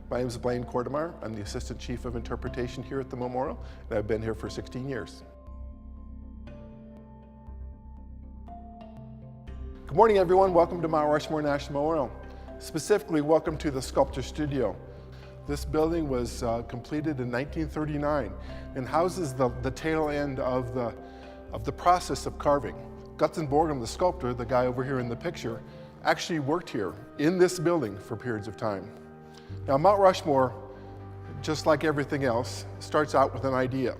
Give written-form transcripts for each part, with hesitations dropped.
My name is Blaine Cordemeyer. I'm the Assistant Chief of Interpretation here at the Memorial, and I've been here for 16 years. Good morning, everyone. Welcome to Mount Rushmore National Memorial. Specifically, welcome to the Sculptor Studio. This building was completed in 1939 and houses the tail end of the process of carving. Gutzon Borglum, the sculptor, the guy over here in the picture, actually worked here in this building for periods of time. Now, Mount Rushmore, just like everything else, starts out with an idea.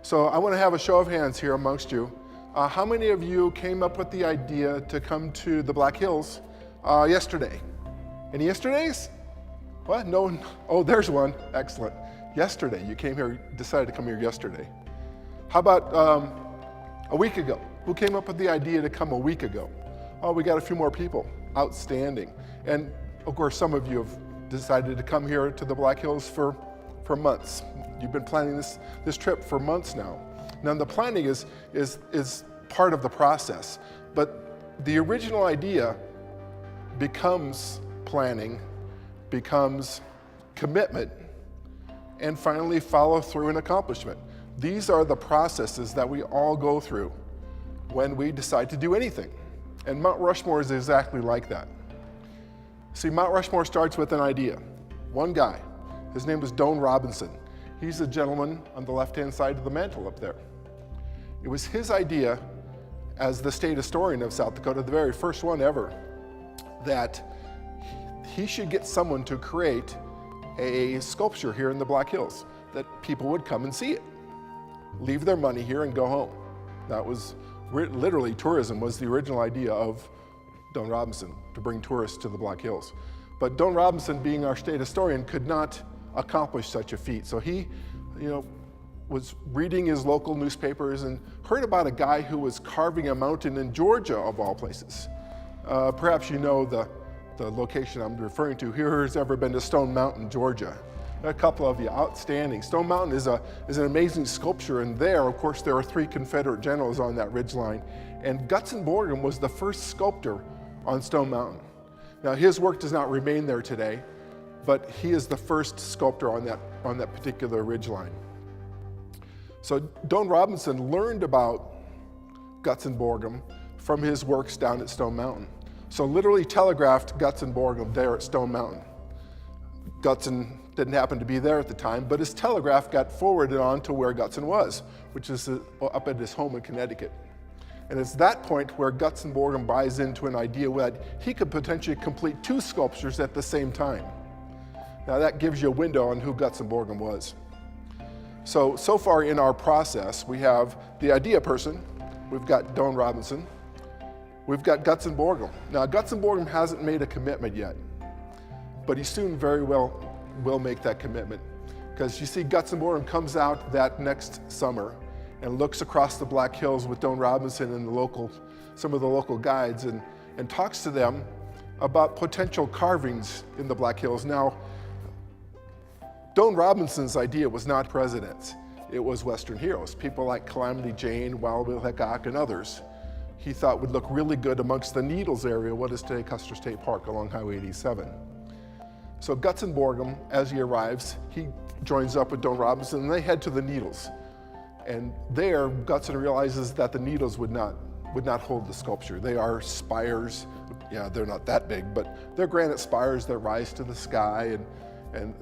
So I want to have a show of hands here amongst you. How many of you came up with the idea to come to the Black Hills yesterday? Any yesterdays? What? No one? Oh, there's one. Excellent. Yesterday, you came here, decided to come here yesterday. How about a week ago? Who came up with the idea to come a week ago? Oh, we got a few more people. Outstanding. And of course, some of you have decided to come here to the Black Hills for months. You've been planning this trip for months now. Now, the planning is part of the process, but the original idea becomes planning, becomes commitment, and finally follow through and accomplishment. These are the processes that we all go through when we decide to do anything. And Mount Rushmore is exactly like that. See, Mount Rushmore starts with an idea. One guy, his name was Don Robinson. He's the gentleman on the left-hand side of the mantle up there. It was his idea as the state historian of South Dakota, the very first one ever, that he should get someone to create a sculpture here in the Black Hills, that people would come and see it, leave their money here and go home. That was literally, tourism was the original idea of Don Robinson, to bring tourists to the Black Hills. But Don Robinson, being our state historian, could not accomplish such a feat. So he, was reading his local newspapers and heard about a guy who was carving a mountain in Georgia, of all places. Perhaps you know the location I'm referring to. Who's ever been to Stone Mountain, Georgia? A couple of you, outstanding. Stone Mountain is an amazing sculpture, and there, of course, there are 3 Confederate generals on that ridgeline. And Gutzon Borglum was the first sculptor on Stone Mountain. Now, his work does not remain there today, but he is the first sculptor on that particular ridgeline. So Don Robinson learned about Gutzon Borglum from his works down at Stone Mountain. So literally telegraphed Gutzon Borglum there at Stone Mountain. Gutzon didn't happen to be there at the time, but his telegraph got forwarded on to where Gutzon was, which is up at his home in Connecticut. And it's that point where Gutzon Borglum buys into an idea that he could potentially complete 2 sculptures at the same time. Now that gives you a window on who Gutzon Borglum was. So far in our process, we have the idea person, we've got Don Robinson, we've got Gutzon Borglum. Now, Gutzon Borglum hasn't made a commitment yet, but he soon very well will make that commitment. Because you see, Gutzon Borglum comes out that next summer and looks across the Black Hills with Don Robinson and some of the local guides and talks to them about potential carvings in the Black Hills. Now, Don Robinson's idea was not presidents. It was Western heroes, people like Calamity Jane, Wild Bill Hickok, and others. He thought would look really good amongst the Needles area, what is today Custer State Park along Highway 87. So Gutzon Borglum, as he arrives, he joins up with Don Robinson and they head to the Needles. And there, Gutzon realizes that the Needles would not hold the sculpture. They are spires. Yeah, they're not that big, but they're granite spires that rise to the sky, and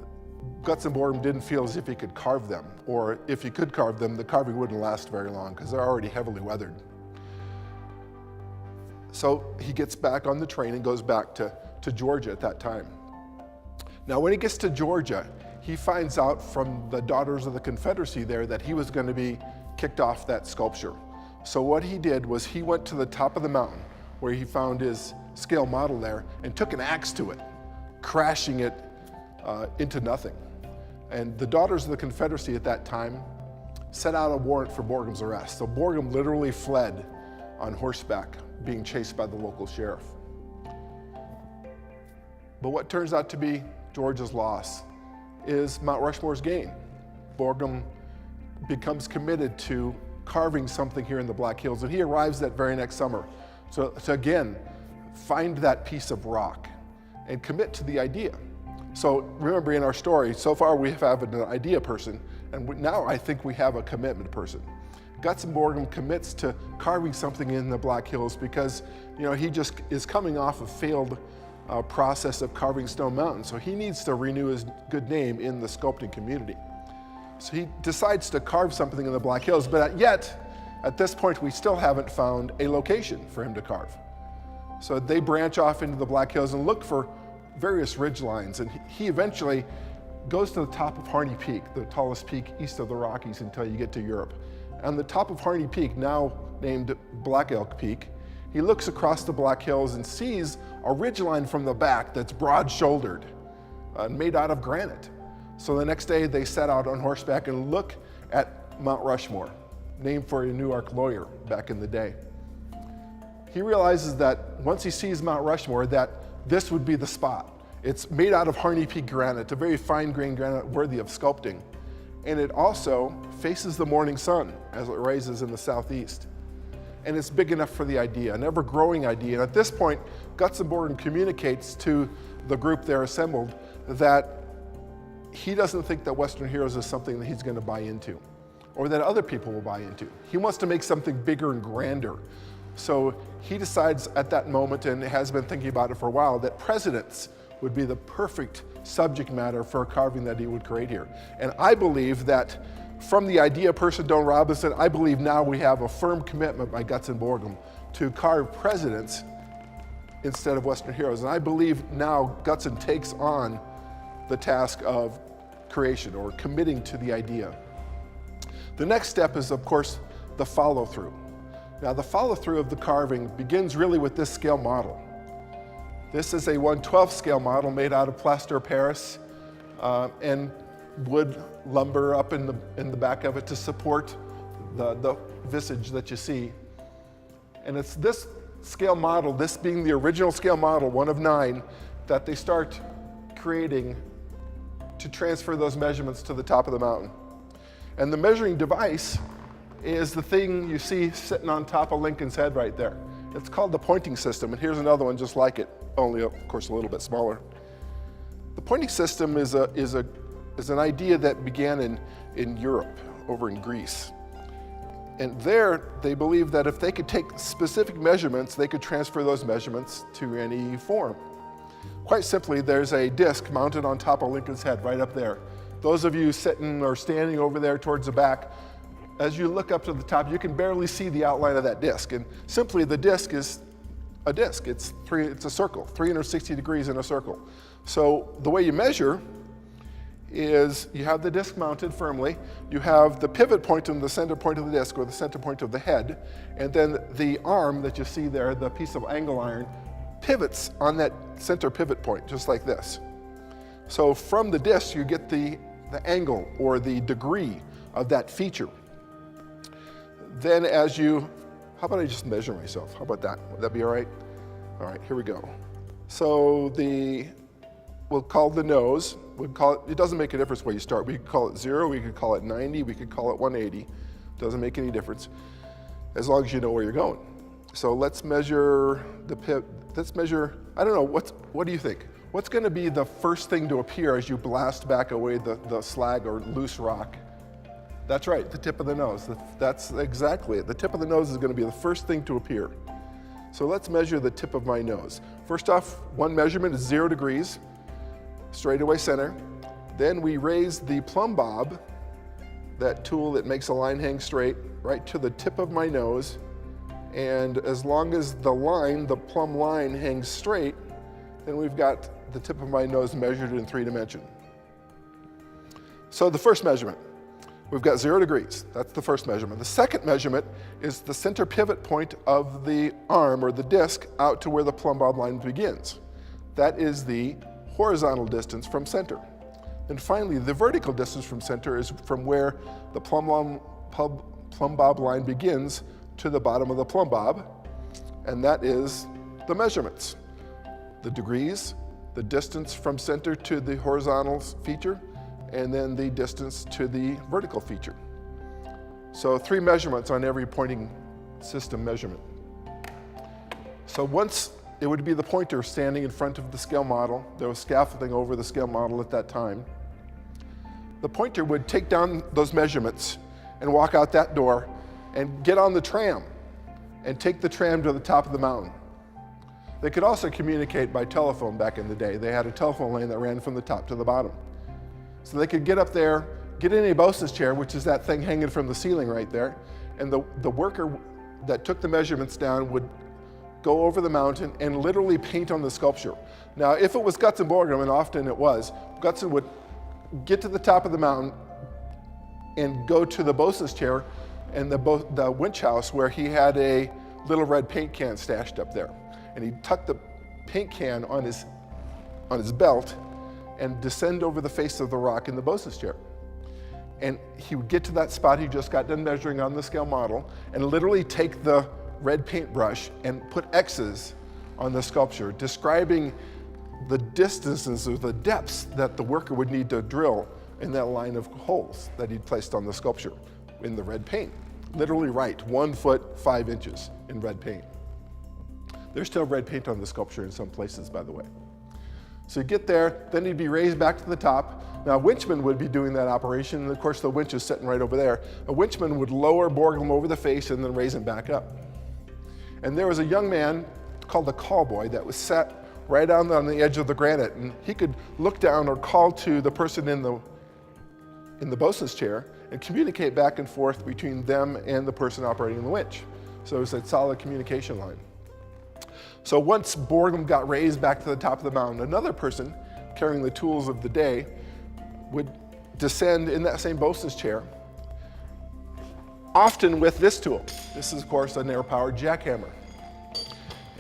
Gutzon Borglum didn't feel as if he could carve them, or if he could carve them, the carving wouldn't last very long because they're already heavily weathered. So he gets back on the train and goes back to Georgia at that time. Now, when he gets to Georgia, he finds out from the Daughters of the Confederacy there that he was going to be kicked off that sculpture. So what he did was he went to the top of the mountain where he found his scale model there and took an axe to it, crashing it into nothing. And the Daughters of the Confederacy at that time set out a warrant for Borglum's arrest. So Borglum literally fled on horseback, being chased by the local sheriff. But what turns out to be Georgia's loss is Mount Rushmore's gain. Borglum becomes committed to carving something here in the Black Hills, and he arrives that very next summer. So again, find that piece of rock and commit to the idea. So remember, in our story, so far we have an idea person, and now I think we have a commitment person. Gutzon Borglum commits to carving something in the Black Hills because, he just is coming off a failed process of carving Stone Mountain, so he needs to renew his good name in the sculpting community. So he decides to carve something in the Black Hills, but yet, at this point, we still haven't found a location for him to carve. So they branch off into the Black Hills and look for various ridge lines, and he eventually goes to the top of Harney Peak, the tallest peak east of the Rockies until you get to Europe. On the top of Harney Peak, now named Black Elk Peak, he looks across the Black Hills and sees a ridgeline from the back that's broad-shouldered, made out of granite. So the next day they set out on horseback and look at Mount Rushmore, named for a Newark lawyer back in the day. He realizes that once he sees Mount Rushmore, that this would be the spot. It's made out of Harney Peak granite, a very fine-grained granite worthy of sculpting. And it also faces the morning sun as it rises in the southeast. And it's big enough for the idea, an ever-growing idea. And at this point, Gutzon Borglum communicates to the group there assembled that he doesn't think that Western Heroes is something that he's going to buy into, or that other people will buy into. He wants to make something bigger and grander. So he decides at that moment, and has been thinking about it for a while, that presidents would be the perfect subject matter for a carving that he would create here. And I believe that from the idea person, Don Robinson, I believe now we have a firm commitment by Gutzon Borglum to carve presidents instead of Western heroes. And I believe now Gutzon takes on the task of creation, or committing to the idea. The next step is, of course, the follow-through. Now, the follow-through of the carving begins really with this scale model. This is a 1/12 scale model made out of plaster of Paris and wood lumber up in the back of it to support the visage that you see. And it's this scale model, this being the original scale model, 1 of 9, that they start creating to transfer those measurements to the top of the mountain. And the measuring device is the thing you see sitting on top of Lincoln's head right there. It's called the pointing system, and here's another one just like it, only of course a little bit smaller. The pointing system is an idea that began in Europe, over in Greece. And there, they believed that if they could take specific measurements, they could transfer those measurements to any form. Quite simply, there's a disc mounted on top of Lincoln's head right up there. Those of you sitting or standing over there towards the back, as you look up to the top, you can barely see the outline of that disc. And simply, the disc is a disc. It's a circle, 360 degrees in a circle. So the way you measure is you have the disc mounted firmly, you have the pivot point in the center point of the disc, or the center point of the head, and then the arm that you see there, the piece of angle iron, pivots on that center pivot point, just like this. So from the disc, you get the angle, or the degree of that feature. Then as you, how about I just measure myself? How about that? Would that be all right? All right, here we go. So we'll call the nose, it doesn't make a difference where you start. We could call it 0, we could call it 90, we could call it 180. Doesn't make any difference, as long as you know where you're going. So let's measure I don't know, what do you think? What's gonna be the first thing to appear as you blast back away the slag or loose rock? That's right, the tip of the nose. That's exactly it. The tip of the nose is gonna be the first thing to appear. So let's measure the tip of my nose. First off, one measurement is 0 degrees, straightaway center. Then we raise the plumb bob, that tool that makes a line hang straight, right to the tip of my nose. And as long as the plumb line hangs straight, then we've got the tip of my nose measured in 3 dimensions. So the first measurement, we've got 0 degrees. That's the first measurement. The second measurement is the center pivot point of the arm, or the disc, out to where the plumb bob line begins. That is the horizontal distance from center. And finally, the vertical distance from center is from where the plumb bob line begins to the bottom of the plumb bob, and that is the measurements. The degrees, the distance from center to the horizontal feature, and then the distance to the vertical feature. So 3 measurements on every pointing system measurement. So once it would be the pointer standing in front of the scale model. There was scaffolding over the scale model at that time. The pointer would take down those measurements and walk out that door and get on the tram and take the tram to the top of the mountain. They could also communicate by telephone back in the day. They had a telephone line that ran from the top to the bottom. So they could get up there, get in a bosun's chair, which is that thing hanging from the ceiling right there, and the worker that took the measurements down would go over the mountain and literally paint on the sculpture. Now, if it was Gutzon Borglum, and often it was, Gutzon would get to the top of the mountain and go to the bosun's chair and the winch house where he had a little red paint can stashed up there. And he'd tuck the paint can on his belt and descend over the face of the rock in the bosun's chair. And he would get to that spot he just got done measuring on the scale model and literally take the red paintbrush and put X's on the sculpture, describing the distances or the depths that the worker would need to drill in that line of holes that he'd placed on the sculpture in the red paint. Literally write 1 foot 5 inches in red paint. There's still red paint on the sculpture in some places, by the way. So you get there, then he'd be raised back to the top. Now, a winchman would be doing that operation, and of course the winch is sitting right over there. A winchman would lower Borglum over the face and then raise him back up. And there was a young man called the Cowboy that was sat right down on the edge of the granite, and he could look down or call to the person in the bosun's chair and communicate back and forth between them and the person operating the winch. So it was a solid communication line. So once Borglum got raised back to the top of the mountain, another person carrying the tools of the day would descend in that same bosun's chair, often with this tool. This is, of course, an air-powered jackhammer.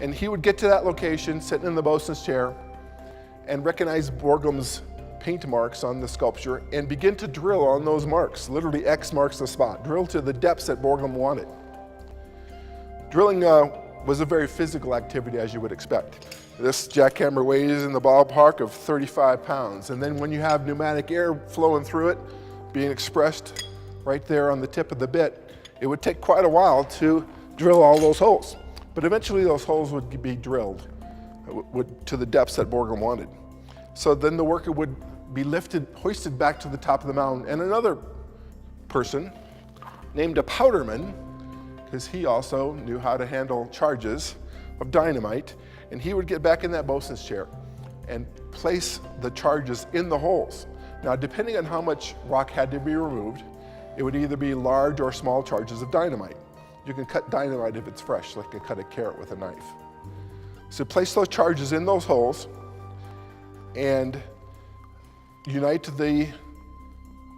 And he would get to that location, sitting in the bosun's chair, and recognize Borglum's paint marks on the sculpture and begin to drill on those marks. Literally, X marks the spot. Drill to the depths that Borglum wanted. Drilling was a very physical activity, as you would expect. This jackhammer weighs in the ballpark of 35 pounds. And then when you have pneumatic air flowing through it, being expressed right there on the tip of the bit, it would take quite a while to drill all those holes. But eventually those holes would be drilled to the depths that Borglum wanted. So then the worker would be hoisted back to the top of the mountain, and another person named a powderman, because he also knew how to handle charges of dynamite, and he would get back in that bosun's chair and place the charges in the holes. Now, depending on how much rock had to be removed, it would either be large or small charges of dynamite. You can cut dynamite if it's fresh, like you cut a carrot with a knife. So place those charges in those holes and unite the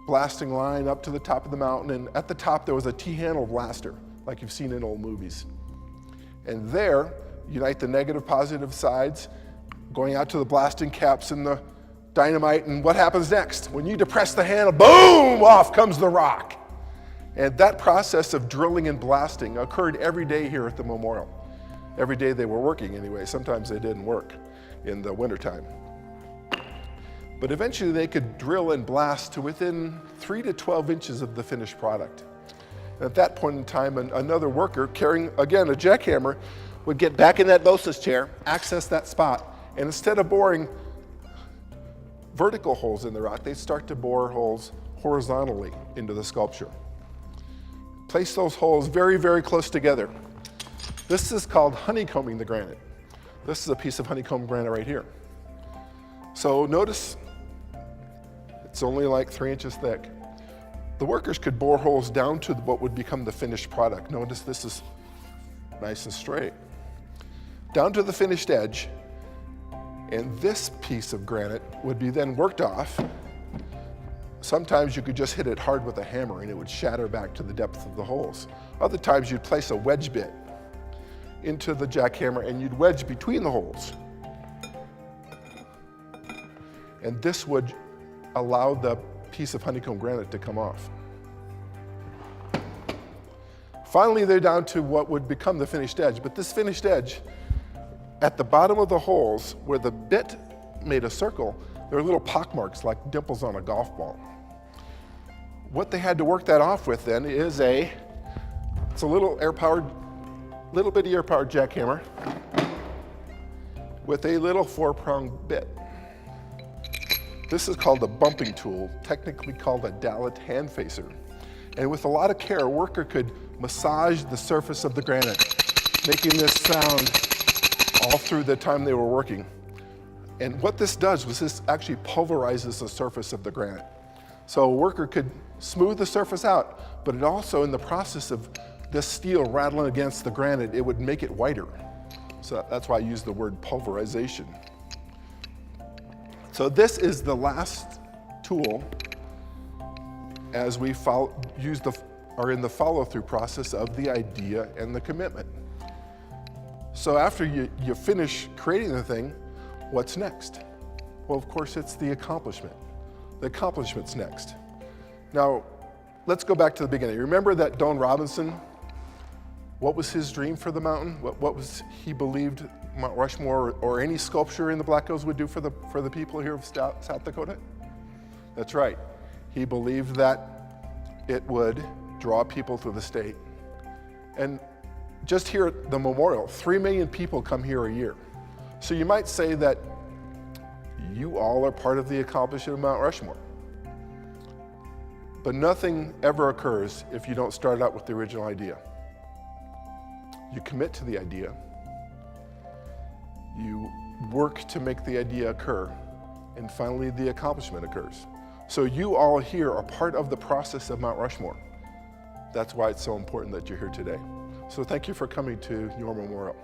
blasting line up to the top of the mountain, and at the top there was a T-handle blaster, like you've seen in old movies. And there, unite the negative, positive sides, going out to the blasting caps and the dynamite, and what happens next? When you depress the handle, boom, off comes the rock. And that process of drilling and blasting occurred every day here at the memorial. Every day they were working anyway. Sometimes they didn't work in the wintertime. But eventually they could drill and blast to within 3 to 12 inches of the finished product. And at that point in time, another worker carrying, again, a jackhammer would get back in that bosun's chair, access that spot, and instead of boring vertical holes in the rock, they'd start to bore holes horizontally into the sculpture. Place those holes very, very close together. This is called honeycombing the granite. This is a piece of honeycomb granite right here. So notice it's only like 3 inches thick. The workers could bore holes down to what would become the finished product. Notice this is nice and straight. Down to the finished edge, and this piece of granite would be then worked off. Sometimes you could just hit it hard with a hammer and it would shatter back to the depth of the holes. Other times you'd place a wedge bit into the jackhammer and you'd wedge between the holes. And this would allow the piece of honeycomb granite to come off. Finally, they're down to what would become the finished edge, but this finished edge, at the bottom of the holes where the bit made a circle, there are little pockmarks like dimples on a golf ball. What they had to work that off with then is it's a little bitty air-powered jackhammer. with a little 4-pronged bit. This is called a bumping tool, technically called a Dalit hand facer. And with a lot of care, a worker could massage the surface of the granite, making this sound all through the time they were working. And what this does was this actually pulverizes the surface of the granite. So a worker could smooth the surface out, but it also, in the process of this steel rattling against the granite, it would make it whiter. So that's why I use the word pulverization. So this is the last tool as we are in the follow-through process of the idea and the commitment. So after you finish creating the thing, what's next? Well, of course, it's the accomplishment. The accomplishment's next. Now, let's go back to the beginning. Remember that Don Robinson, what was his dream for the mountain? What was he believed Mount Rushmore or any sculpture in the Black Hills would do for the people here of South Dakota? That's right. He believed that it would draw people to the state. And just here at the memorial, 3 million people come here a year. So you might say that you all are part of the accomplishment of Mount Rushmore. But nothing ever occurs if you don't start out with the original idea. You commit to the idea, you work to make the idea occur, and finally the accomplishment occurs. So you all here are part of the process of Mount Rushmore. That's why it's so important that you're here today. So thank you for coming to your memorial.